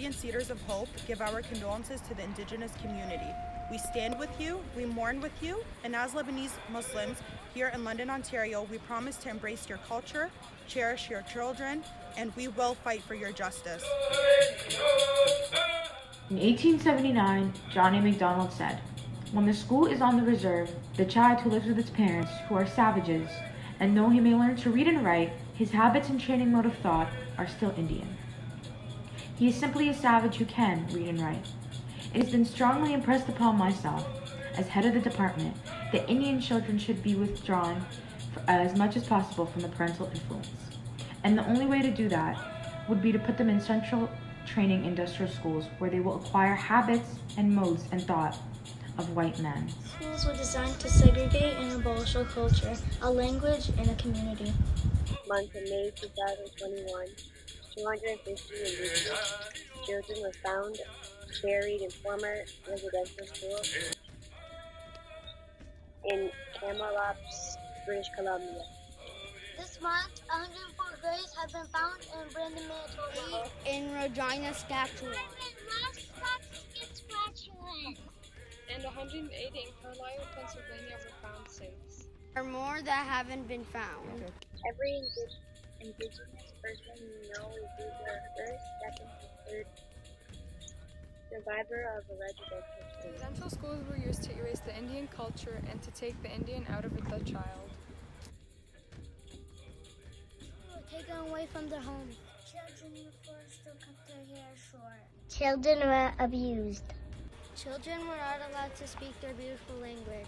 Canadian Cedars of Hope give our condolences to the Indigenous community. We stand with you, we mourn with you, and as Lebanese Muslims here in London, Ontario, we promise to embrace your culture, cherish your children, and we will fight for your justice. In 1879, John A. Macdonald said, "When the school is on the reserve, the child who lives with its parents, who are savages, and though he may learn to read and write, his habits and training mode of thought are still Indian. He is simply a savage who can read and write. It has been strongly impressed upon myself, as head of the department, that Indian children should be withdrawn as much as possible from the parental influence. And the only way to do that would be to put them in central training industrial schools where they will acquire habits and modes and thought of white men." Schools were designed to segregate and abolish a culture, a language, and a community. Month of May 2021, 250 Indigenous children were found buried in former residential schools in Kamloops, British Columbia. This month, 104 graves have been found in Brandon, Manitoba, in Regina, Saskatchewan, and 180 in Carlisle, Pennsylvania were found since. There are more that haven't been found. Every Indigenous person you know is either a first, second, or third survivor of a residential school. Residential schools were used to erase the Indian culture and to take the Indian out of the child. taken away from their homes. Children were forced to cut their hair short. Children were abused. Children were not allowed to speak their beautiful language.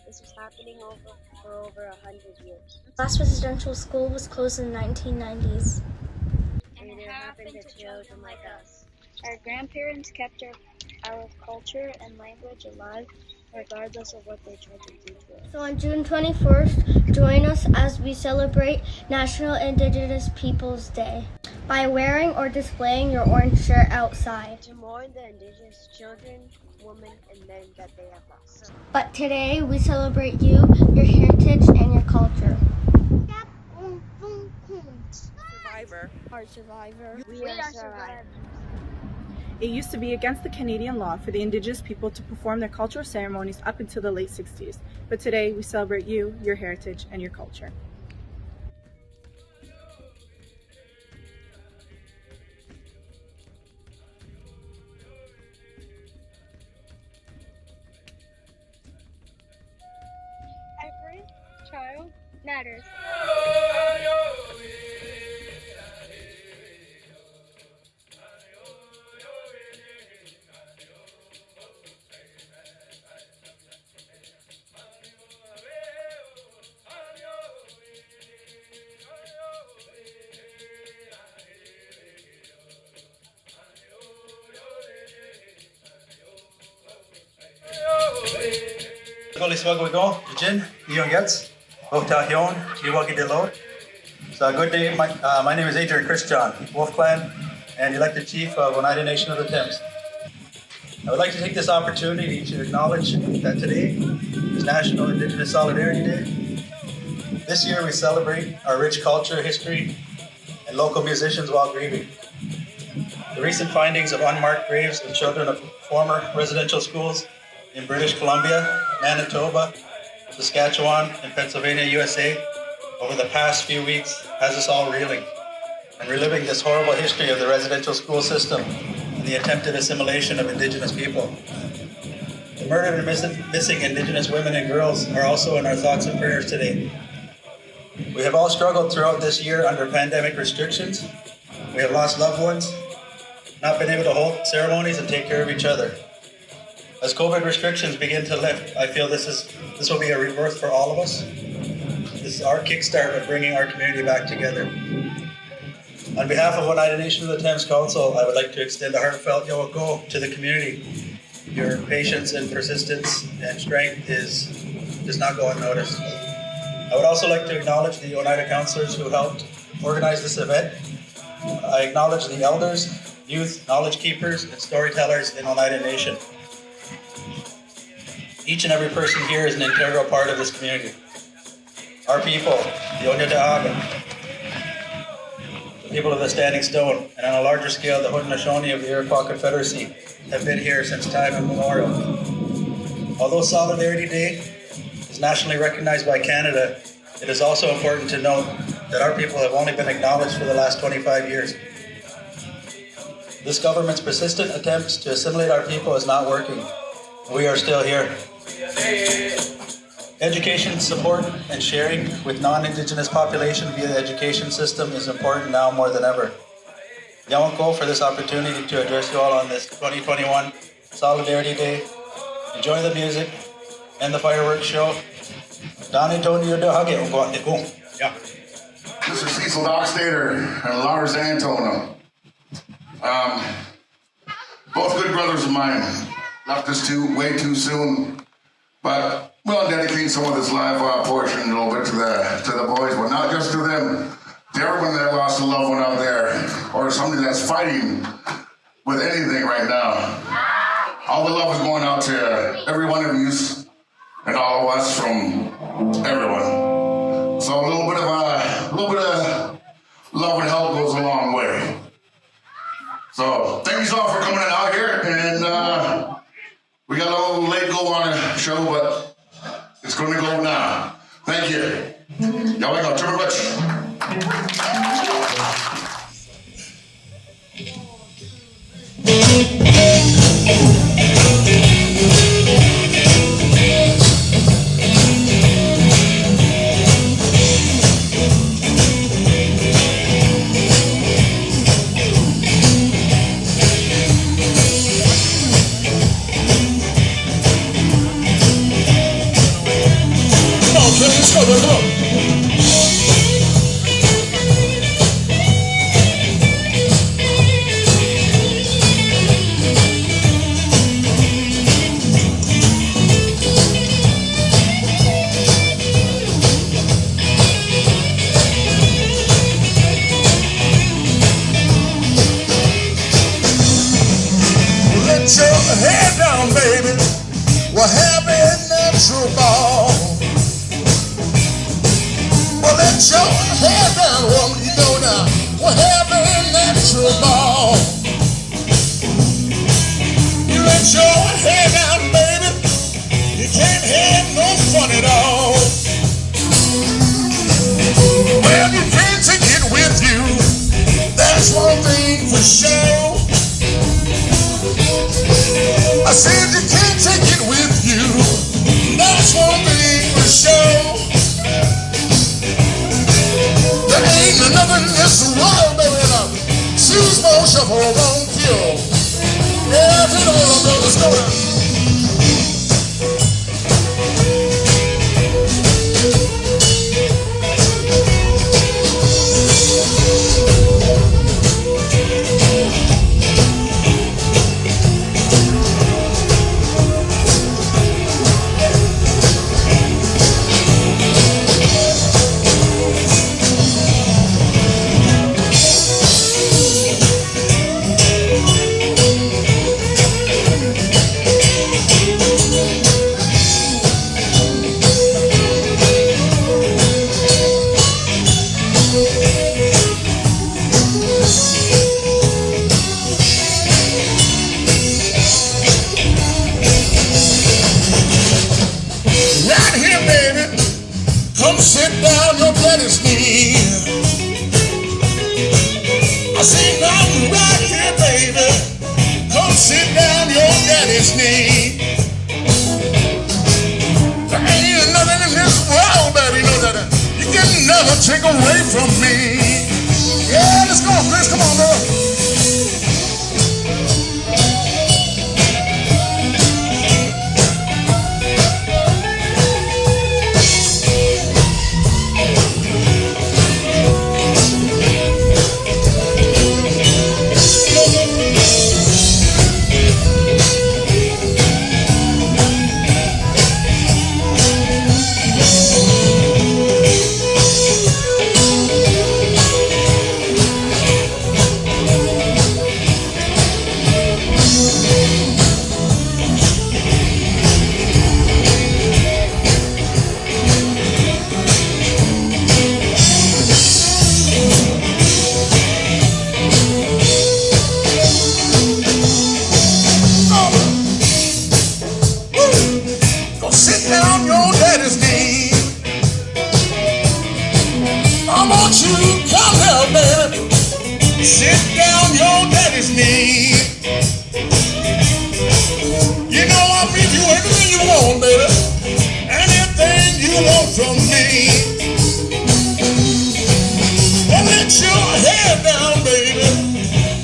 This was happening for over 100 years. The last residential school was closed in the 1990s. And it happened to children like us. Our grandparents kept our culture and language alive, regardless of what they tried to do to us. So on June 21st, join us as we celebrate National Indigenous Peoples Day by wearing or displaying your orange shirt outside. To mourn the Indigenous children, women, and men that they have lost. But today we celebrate you, your heritage, and your culture. Survivor. Our survivor. We are survivors. It used to be against the Canadian law for the Indigenous people to perform their cultural ceremonies up until the late 60s. But today we celebrate you, your heritage, and your culture. Every child matters. Jin, Gets, So good day. My name is Adrian Christian, Wolf Clan and elected chief of Oneida Nation of the Thames. I would like to take this opportunity to acknowledge that today is National Indigenous Solidarity Day. This year we celebrate our rich culture, history, and local musicians while grieving. The recent findings of unmarked graves of children of former residential schools in British Columbia, Manitoba, Saskatchewan, and Pennsylvania, USA, over the past few weeks has us all reeling and reliving this horrible history of the residential school system and the attempted assimilation of Indigenous people. The murdered and missing Indigenous women and girls are also in our thoughts and prayers today. We have all struggled throughout this year under pandemic restrictions. We have lost loved ones, not been able to hold ceremonies and take care of each other. As COVID restrictions begin to lift, I feel this will be a rebirth for all of us. This is our kickstart of bringing our community back together. On behalf of Oneida Nation of the Thames Council, I would like to extend a heartfelt Yowako to the community. Your patience and persistence and strength does not go unnoticed. I would also like to acknowledge the Oneida councillors who helped organize this event. I acknowledge the elders, youth, knowledge keepers, and storytellers in Oneida Nation. Each and every person here is an integral part of this community. Our people, the Oneida, the people of the Standing Stone, and on a larger scale, the Haudenosaunee of the Iroquois Confederacy have been here since time immemorial. Although Solidarity Day is nationally recognized by Canada, it is also important to note that our people have only been acknowledged for the last 25 years. This government's persistent attempts to assimilate our people is not working. We are still here. Education, support, and sharing with non-Indigenous population via the education system is important now more than ever. Yawanko for this opportunity to address you all on this 2021 Solidarity Day. Enjoy the music and the fireworks show. Yeah. Mr. Cecil Dockstader and Lars Antona. Both good brothers of mine left us way too soon. But we'll dedicate some of this live portion a little bit to the boys, but not just to them. To everyone that lost a loved one out there, or somebody that's fighting with anything right now. All the love is going out to every one of you and all of us from everyone. So a little bit of love and help goes a long way. So thank you all for coming out here, and we got a little late go on the show, but it's going to go now. Thank you. Y'all go. Turn much.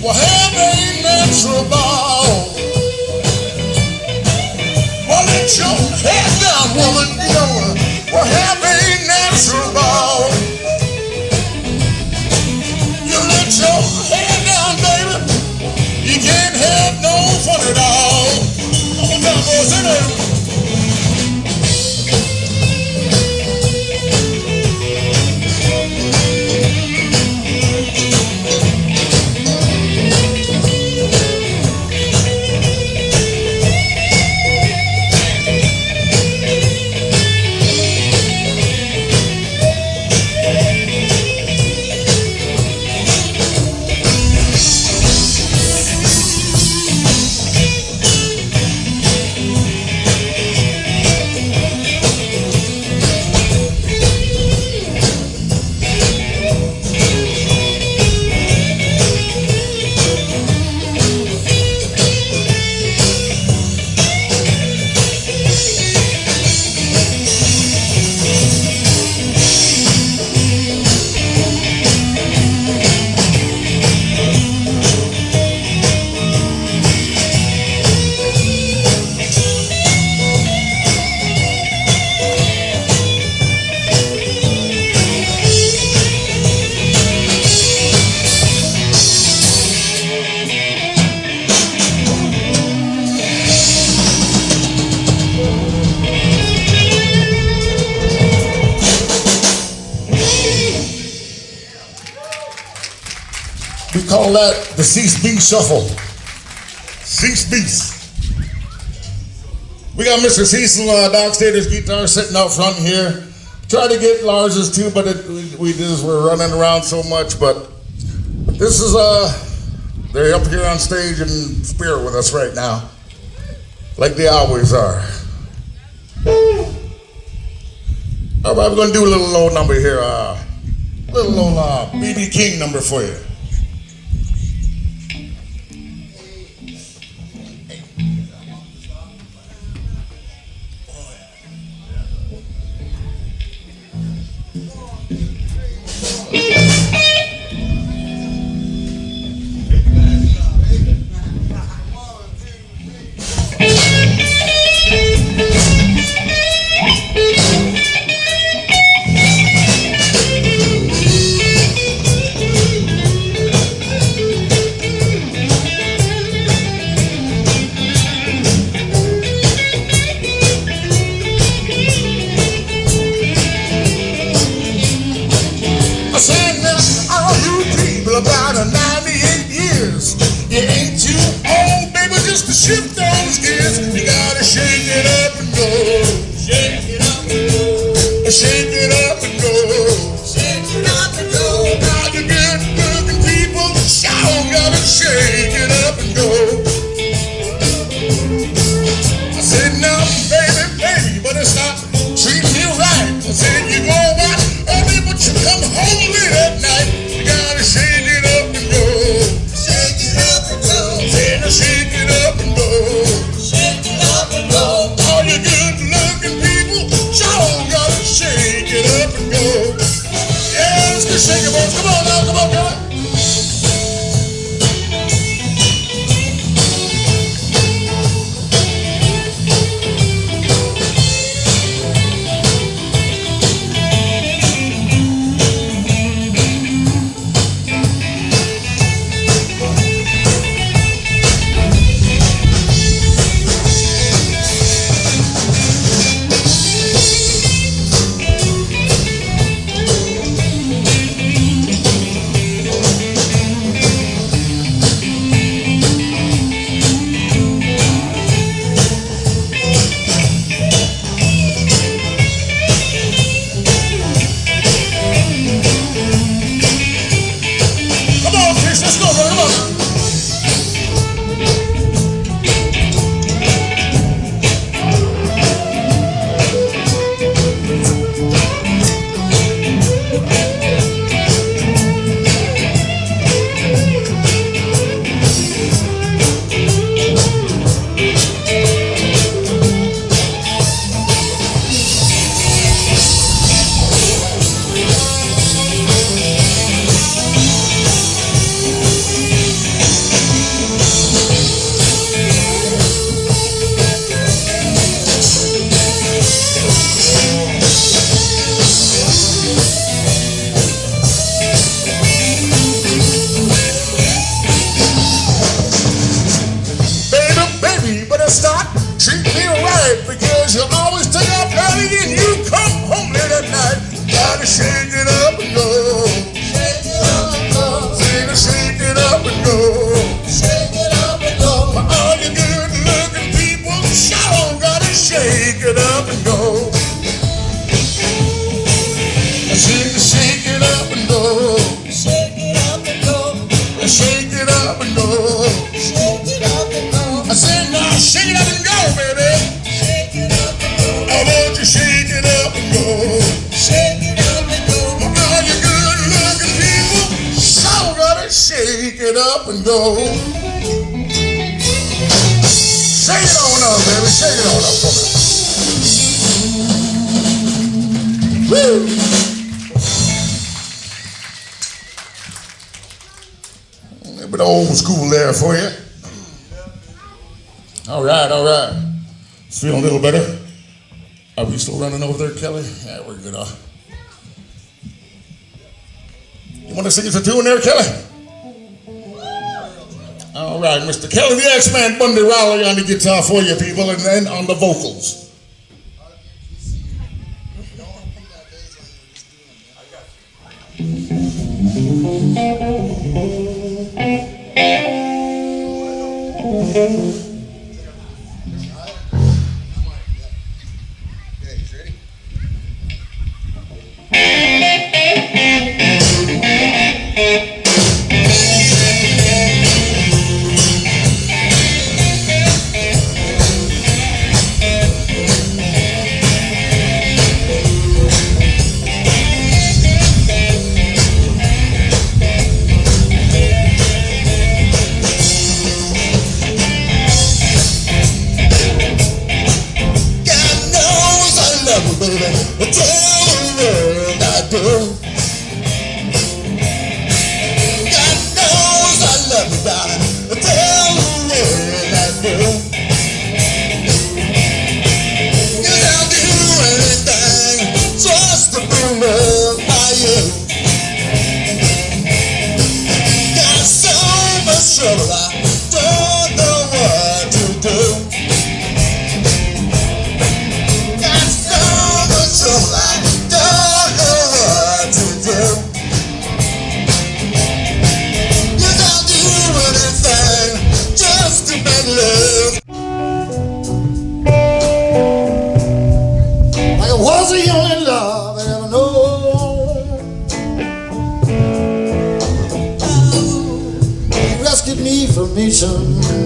Well, have a natural ball. Well, let your head down, woman, you know. Well, have a natural ball. You let your head down, baby. You can't have no fun at all. Come on down, boys, sit down. We call that the Cease Beat Shuffle. Cease Beats. We got Mr. Cecil Dockstader's guitar sitting out front here. Try to get Lars's too, but we're running around so much. But this is they're up here on stage in spirit with us right now, like they always are. All right, we're gonna do a little low number here, little old BB King number for you. About 98 years. You ain't too old, baby, just to shift those gears. You gotta shake it up and go. Shake it up and go. Shake it up and go. Shake it up and go. Now you good looking people, sure gotta shake it up and go. I said, no, baby, baby, but it's not treating you right. I said, you go out early, but you come home late at night. You gotta shake it up and go. Shake it up. you always stay up early and you come home late at night. Gotta shake it up and go. Shake it up and go. Shake it up and go. Shake it up and go. For all you good looking people, sure gotta shake it up and go. Shake it up and go. Shake it up and go. Shake it up and go. Shake it up and go. I said now shake it up and go, baby. Shake it up and go. I want you shake it up and go. Shake it up and go. For all you good looking people, sure gotta shake it up and go. Shake it on up, baby. Shake it on up for me. Woo! A bit of old school there for you. All right, all right. Feeling a little better? Are we still running over there, Kelly? Yeah, we're good. You want to sing us a tune there, Kelly? All right, Mr. Kelly, the X-Man Bundy Riley on the guitar for you people, and then on the vocals.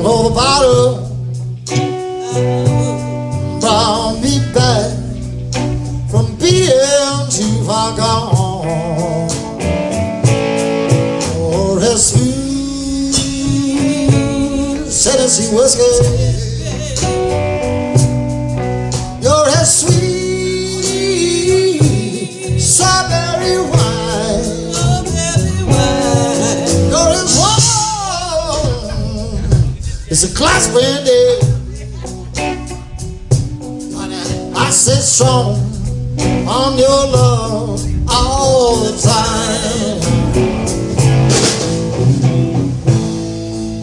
Oh, the bottle brought me back from being too far gone. Oh, that sweet Tennessee whiskey, you're that sweet strawberry wine, you're as warm as a glass brandy. I sit strong on your love all the time.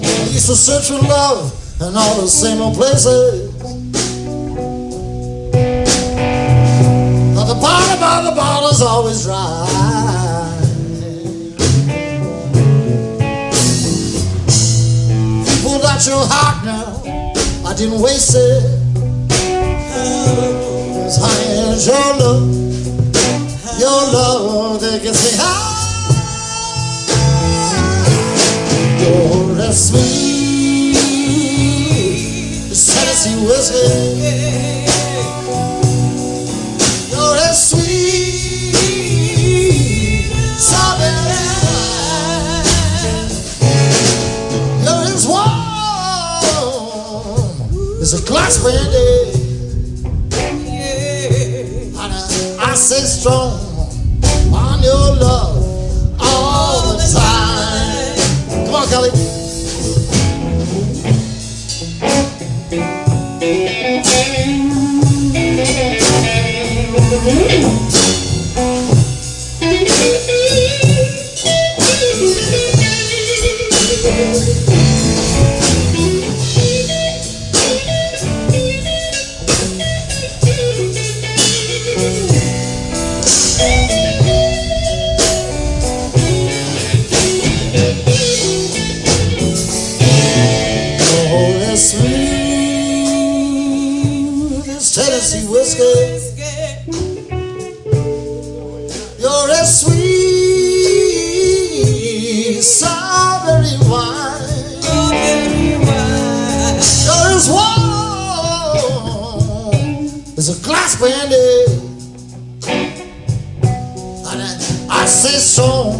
I used to search for love in all the same old places, but the bottom of the bottle's always dry. You pulled out your heart now, I didn't waste it. As high as your love that gets me high. You're that sweet Tennessee whiskey, you're that sweet strawberry wine, you're as warm as a glass brandy. I stay strong on your love all the time. Come on, Kelly. Tennessee whiskey. You're a sweet strawberry wine. You're as warm as a glass brandy. And I stay strong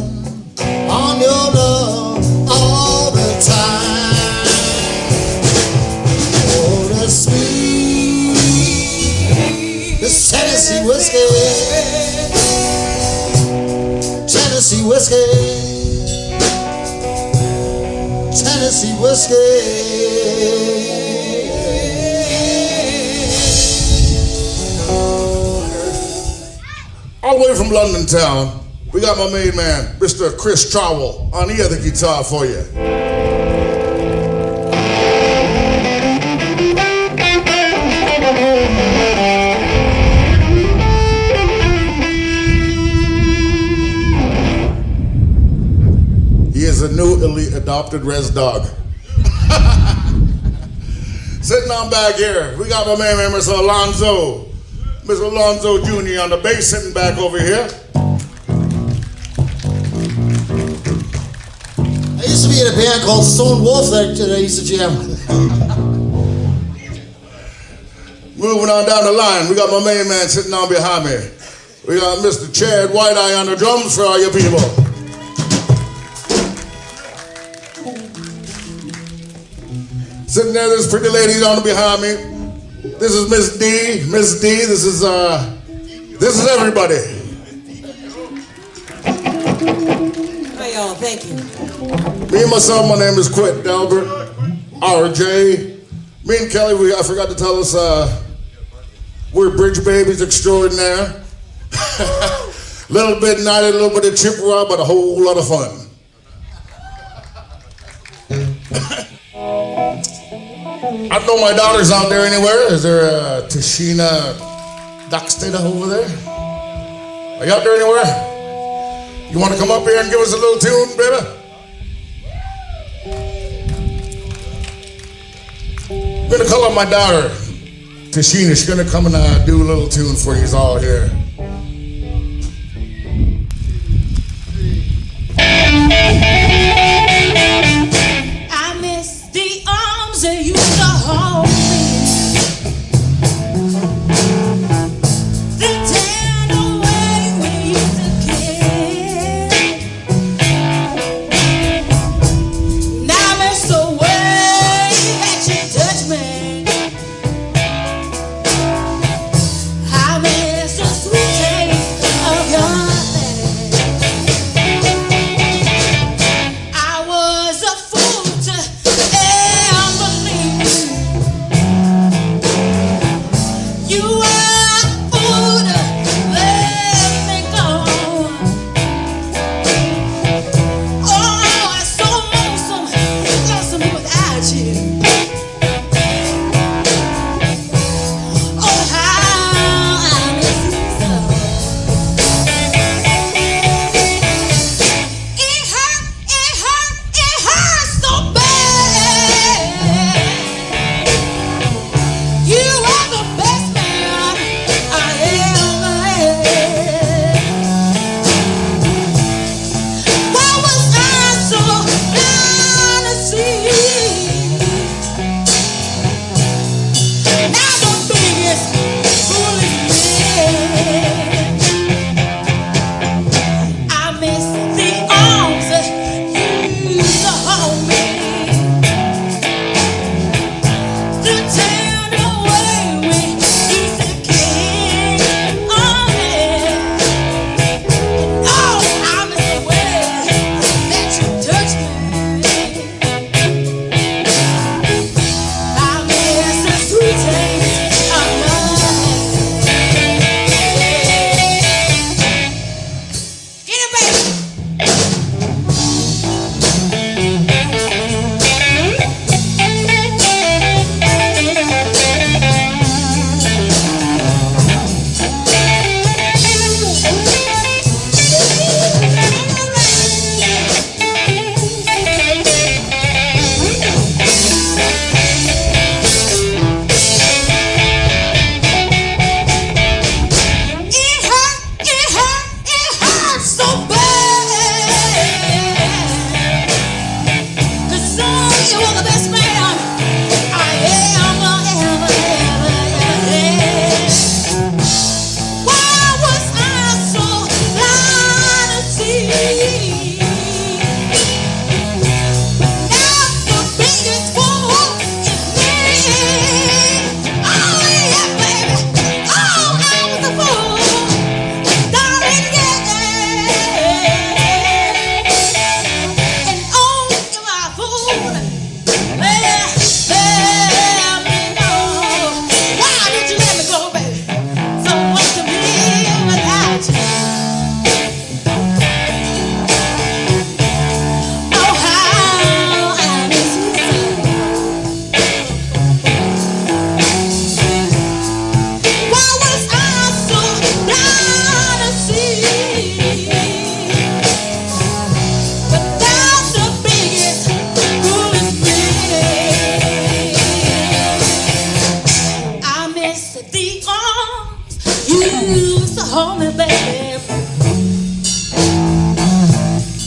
on your love all the time. Oh, the sweet, this Tennessee whiskey. Tennessee whiskey, Tennessee whiskey. All the way from London town, we got my main man, Mr. Chris Trowell, on the other guitar for you. He is a new elite adopted res dog. Sitting on back here, we got my main man, Mr. Alonzo. Mr. Alonzo Jr. on the bass, sitting back over here. I used to be in a band called Stone Wolf that I used to jam. Moving on down the line, we got my main man sitting on behind me. We got Mr. Chad White-Eye on the drums for all you people. Sitting there, this pretty lady on behind me. This is Miss D. Miss D, this is everybody. Hi y'all, thank you. Me and myself, my name is Quentin Delbert, RJ. Me and Kelly, I forgot to tell us, we're bridge babies extraordinaire. Little bit naughty, a little bit of Chippewa, but a whole lot of fun. I don't know my daughter's out there anywhere. Is there a Tashina Dockstead over there? Are you out there anywhere? You want to come up here and give us a little tune, baby? I'm gonna call up my daughter, Tashina. She's gonna come and do a little tune for you all here. I miss the arms that used to hold me. The tender way we used to kiss. Now I miss the way that you touch me. I miss the sweet you were the best man I ever, ever, ever, ever had. Why was I so blind to see? Now the biggest fool is me. Oh yeah, baby. Oh, I was a fool, darling, yeah. And oh, am I a fool? Let me know. Why did you let me go, baby? So much to me without you. Oh, how I miss you so. Why was I so blind to see? But that's the biggest fool is me. I miss the arms you used to hold me, baby.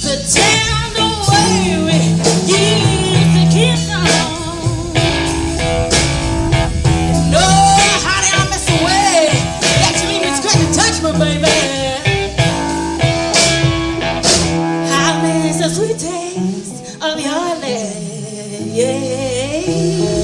The tender way we used to kiss on. No, honey, I miss the way that you leave me scratch and touch me, baby. I miss the sweet taste of your lips. Yeah.